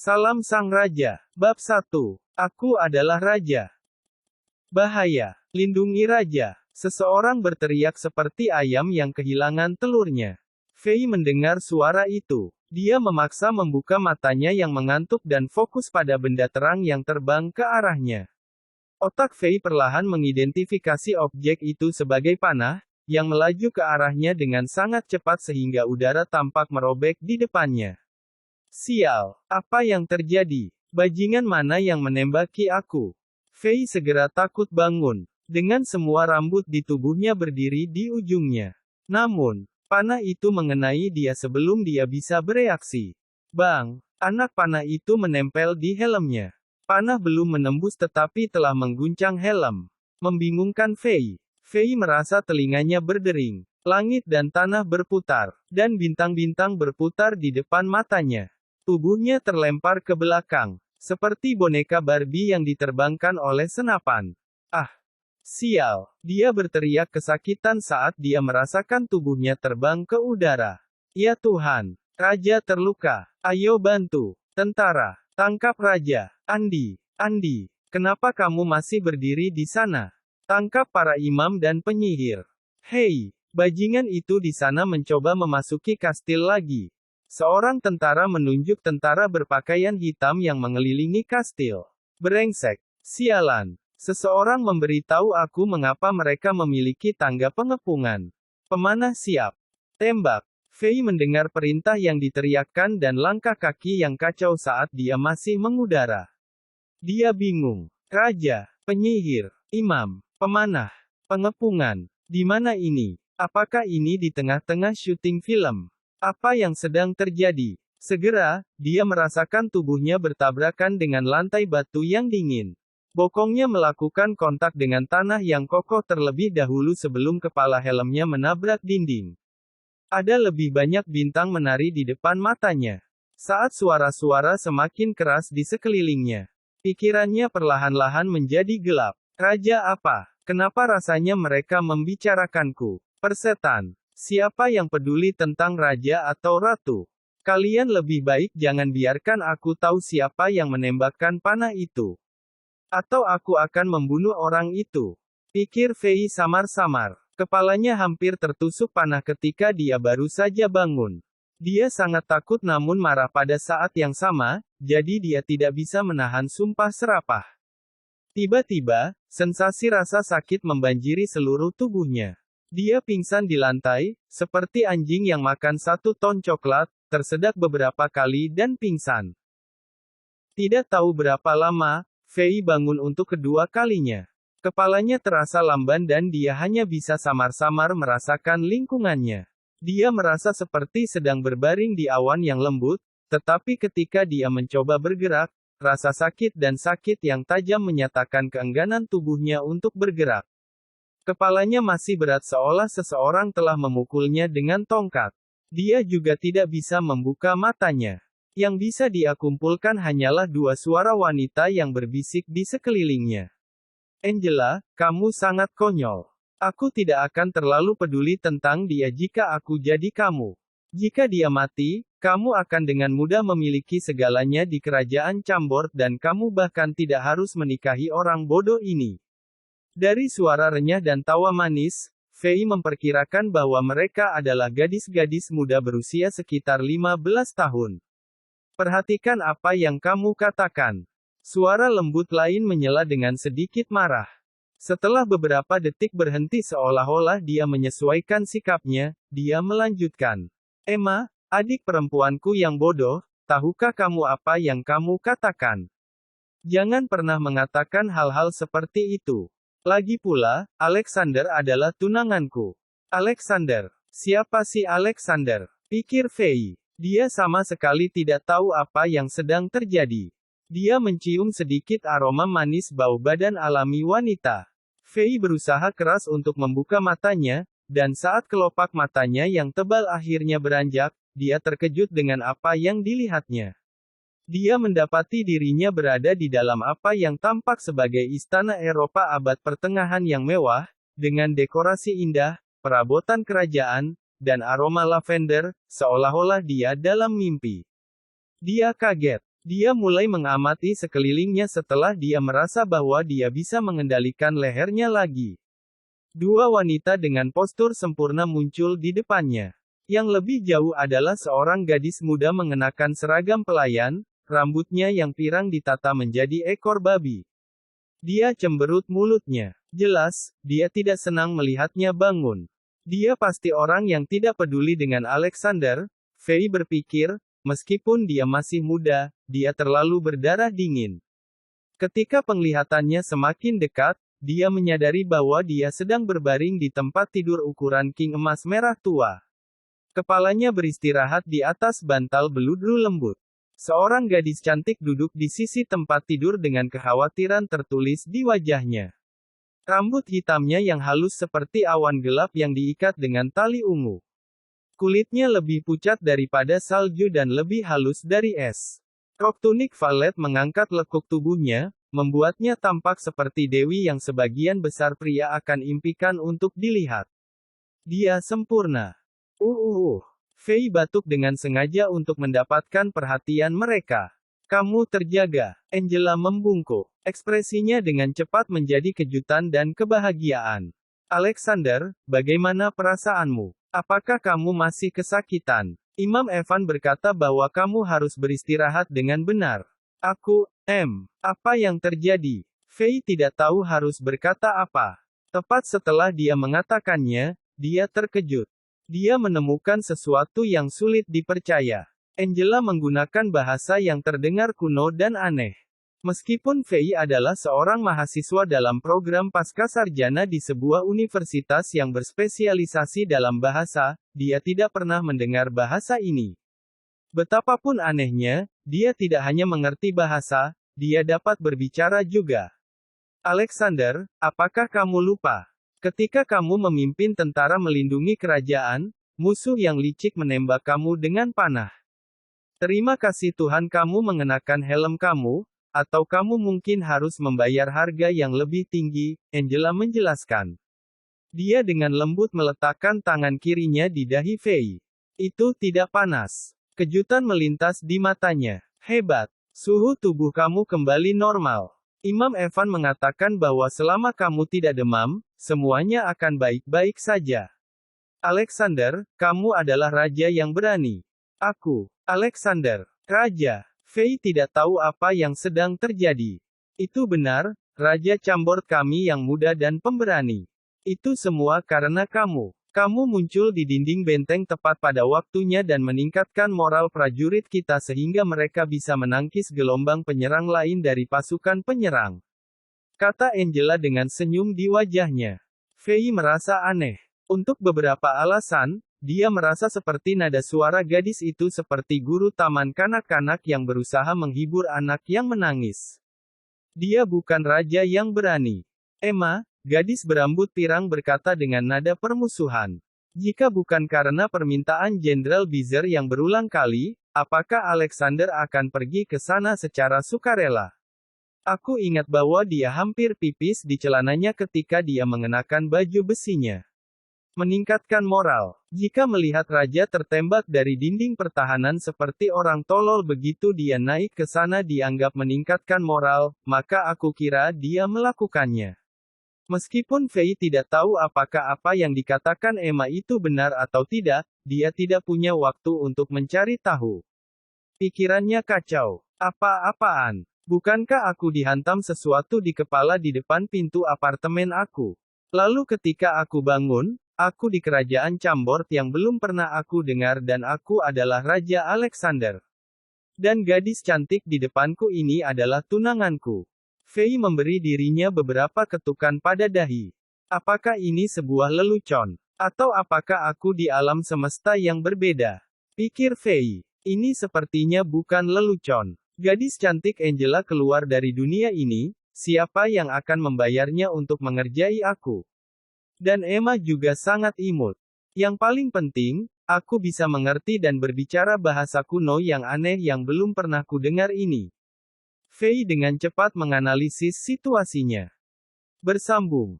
Salam Sang Raja. Bab 1. Aku adalah Raja. Bahaya. Lindungi Raja. Seseorang berteriak seperti ayam yang kehilangan telurnya. Fei mendengar suara itu. Dia memaksa membuka matanya yang mengantuk dan fokus pada benda terang yang terbang ke arahnya. Otak Fei perlahan mengidentifikasi objek itu sebagai panah, yang melaju ke arahnya dengan sangat cepat sehingga udara tampak merobek di depannya. Sial, apa yang terjadi? Bajingan mana yang menembaki aku? Fei segera takut bangun. Dengan semua rambut di tubuhnya berdiri di ujungnya. Namun, panah itu mengenai dia sebelum dia bisa bereaksi. Bang! Anak panah itu menempel di helmnya. Panah belum menembus tetapi telah mengguncang helm. Membingungkan Fei. Fei merasa telinganya berdering. Langit dan tanah berputar, dan bintang-bintang berputar di depan matanya. Tubuhnya terlempar ke belakang, seperti boneka Barbie yang diterbangkan oleh senapan. Ah! Sial! Dia berteriak kesakitan saat dia merasakan tubuhnya terbang ke udara. Ya Tuhan! Raja terluka. Ayo bantu. Tentara, tangkap Raja. Andi, kenapa kamu masih berdiri di sana? Tangkap para imam dan penyihir. Hei! Bajingan itu di sana mencoba memasuki kastil lagi. Seorang tentara menunjuk tentara berpakaian hitam yang mengelilingi kastil. Brengsek. Sialan. Seseorang memberitahu aku mengapa mereka memiliki tangga pengepungan. Pemanah siap. Tembak. Fei mendengar perintah yang diteriakkan dan langkah kaki yang kacau saat dia masih mengudara. Dia bingung. Raja, penyihir, imam, pemanah, pengepungan. Di mana ini? Apakah ini di tengah-tengah syuting film? Apa yang sedang terjadi? Segera, dia merasakan tubuhnya bertabrakan dengan lantai batu yang dingin. Bokongnya melakukan kontak dengan tanah yang kokoh terlebih dahulu sebelum kepala helmnya menabrak dinding. Ada lebih banyak bintang menari di depan matanya. Saat suara-suara semakin keras di sekelilingnya, pikirannya perlahan-lahan menjadi gelap. Raja apa? Kenapa rasanya mereka membicarakanku? Persetan. Siapa yang peduli tentang raja atau ratu? Kalian lebih baik jangan biarkan aku tahu siapa yang menembakkan panah itu. Atau aku akan membunuh orang itu. Pikir Fei samar-samar. Kepalanya hampir tertusuk panah ketika dia baru saja bangun. Dia sangat takut namun marah pada saat yang sama, jadi dia tidak bisa menahan sumpah serapah. Tiba-tiba, sensasi rasa sakit membanjiri seluruh tubuhnya. Dia pingsan di lantai, seperti anjing yang makan 1 ton coklat, tersedak beberapa kali dan pingsan. Tidak tahu berapa lama, Fei bangun untuk kedua kalinya. Kepalanya terasa lamban dan dia hanya bisa samar-samar merasakan lingkungannya. Dia merasa seperti sedang berbaring di awan yang lembut, tetapi ketika dia mencoba bergerak, rasa sakit dan sakit yang tajam menyatakan keengganan tubuhnya untuk bergerak. Kepalanya masih berat seolah seseorang telah memukulnya dengan tongkat. Dia juga tidak bisa membuka matanya. Yang bisa dia kumpulkan hanyalah 2 suara wanita yang berbisik di sekelilingnya. Angela, kamu sangat konyol. Aku tidak akan terlalu peduli tentang dia jika aku jadi kamu. Jika dia mati, kamu akan dengan mudah memiliki segalanya di kerajaan Chambord dan kamu bahkan tidak harus menikahi orang bodoh ini. Dari suara renyah dan tawa manis, Fei memperkirakan bahwa mereka adalah gadis-gadis muda berusia sekitar 15 tahun. Perhatikan apa yang kamu katakan. Suara lembut lain menyela dengan sedikit marah. Setelah beberapa detik berhenti seolah-olah dia menyesuaikan sikapnya, dia melanjutkan. Emma, adik perempuanku yang bodoh, tahukah kamu apa yang kamu katakan? Jangan pernah mengatakan hal-hal seperti itu. Lagi pula, Alexander adalah tunanganku. Alexander? Siapa si Alexander? Pikir Fei. Dia sama sekali tidak tahu apa yang sedang terjadi. Dia mencium sedikit aroma manis bau badan alami wanita. Fei berusaha keras untuk membuka matanya, dan saat kelopak matanya yang tebal akhirnya beranjak, dia terkejut dengan apa yang dilihatnya. Dia mendapati dirinya berada di dalam apa yang tampak sebagai istana Eropa abad pertengahan yang mewah, dengan dekorasi indah, perabotan kerajaan, dan aroma lavender, seolah-olah dia dalam mimpi. Dia kaget. Dia mulai mengamati sekelilingnya setelah dia merasa bahwa dia bisa mengendalikan lehernya lagi. Dua wanita dengan postur sempurna muncul di depannya. Yang lebih jauh adalah seorang gadis muda mengenakan seragam pelayan, rambutnya yang pirang ditata menjadi ekor babi. Dia cemberut mulutnya. Jelas, dia tidak senang melihatnya bangun. Dia pasti orang yang tidak peduli dengan Alexander, Fei berpikir, meskipun dia masih muda, dia terlalu berdarah dingin. Ketika penglihatannya semakin dekat, dia menyadari bahwa dia sedang berbaring di tempat tidur ukuran king emas merah tua. Kepalanya beristirahat di atas bantal beludru lembut. Seorang gadis cantik duduk di sisi tempat tidur dengan kekhawatiran tertulis di wajahnya. Rambut hitamnya yang halus seperti awan gelap yang diikat dengan tali ungu. Kulitnya lebih pucat daripada salju dan lebih halus dari es. Rok tunik valet mengangkat lekuk tubuhnya, membuatnya tampak seperti dewi yang sebagian besar pria akan impikan untuk dilihat. Dia sempurna. Fei batuk dengan sengaja untuk mendapatkan perhatian mereka. Kamu terjaga. Angela membungkuk. Ekspresinya dengan cepat menjadi kejutan dan kebahagiaan. Alexander, bagaimana perasaanmu? Apakah kamu masih kesakitan? Imam Evan berkata bahwa kamu harus beristirahat dengan benar. Apa yang terjadi? Fei tidak tahu harus berkata apa. Tepat setelah dia mengatakannya, dia terkejut. Dia menemukan sesuatu yang sulit dipercaya. Angela menggunakan bahasa yang terdengar kuno dan aneh. Meskipun Fei adalah seorang mahasiswa dalam program pascasarjana di sebuah universitas yang berspesialisasi dalam bahasa, dia tidak pernah mendengar bahasa ini. Betapapun anehnya, dia tidak hanya mengerti bahasa, dia dapat berbicara juga. Alexander, apakah kamu lupa? Ketika kamu memimpin tentara melindungi kerajaan, musuh yang licik menembak kamu dengan panah. Terima kasih Tuhan kamu mengenakan helm kamu, atau kamu mungkin harus membayar harga yang lebih tinggi, Angela menjelaskan. Dia dengan lembut meletakkan tangan kirinya di dahi Fei. Itu tidak panas. Kejutan melintas di matanya. Hebat. Suhu tubuh kamu kembali normal. Imam Evan mengatakan bahwa selama kamu tidak demam, semuanya akan baik-baik saja. Alexander, kamu adalah raja yang berani. Aku, Alexander, raja. Fei tidak tahu apa yang sedang terjadi. Itu benar, Raja Chambord kami yang muda dan pemberani. Itu semua karena kamu. Kamu muncul di dinding benteng tepat pada waktunya dan meningkatkan moral prajurit kita sehingga mereka bisa menangkis gelombang penyerang lain dari pasukan penyerang. Kata Angela dengan senyum di wajahnya. Fei merasa aneh. Untuk beberapa alasan, dia merasa seperti nada suara gadis itu seperti guru taman kanak-kanak yang berusaha menghibur anak yang menangis. Dia bukan raja yang berani. Emma, gadis berambut pirang berkata dengan nada permusuhan. Jika bukan karena permintaan Jenderal Bizer yang berulang kali, apakah Alexander akan pergi ke sana secara sukarela? Aku ingat bahwa dia hampir pipis di celananya ketika dia mengenakan baju besinya. Meningkatkan moral. Jika melihat raja tertembak dari dinding pertahanan seperti orang tolol begitu dia naik ke sana dianggap meningkatkan moral, maka aku kira dia melakukannya. Meskipun Fei tidak tahu apakah apa yang dikatakan Emma itu benar atau tidak, dia tidak punya waktu untuk mencari tahu. Pikirannya kacau. Apa-apaan? Bukankah aku dihantam sesuatu di kepala di depan pintu apartemen aku? Lalu ketika aku bangun, aku di kerajaan Chambord yang belum pernah aku dengar dan aku adalah Raja Alexander. Dan gadis cantik di depanku ini adalah tunanganku. Fei memberi dirinya beberapa ketukan pada dahi. Apakah ini sebuah lelucon? Atau apakah aku di alam semesta yang berbeda? Pikir Fei. Ini sepertinya bukan lelucon. Gadis cantik Angela keluar dari dunia ini, siapa yang akan membayarnya untuk mengerjai aku? Dan Emma juga sangat imut. Yang paling penting, aku bisa mengerti dan berbicara bahasa kuno yang aneh yang belum pernah kudengar ini. Fei dengan cepat menganalisis situasinya. Bersambung.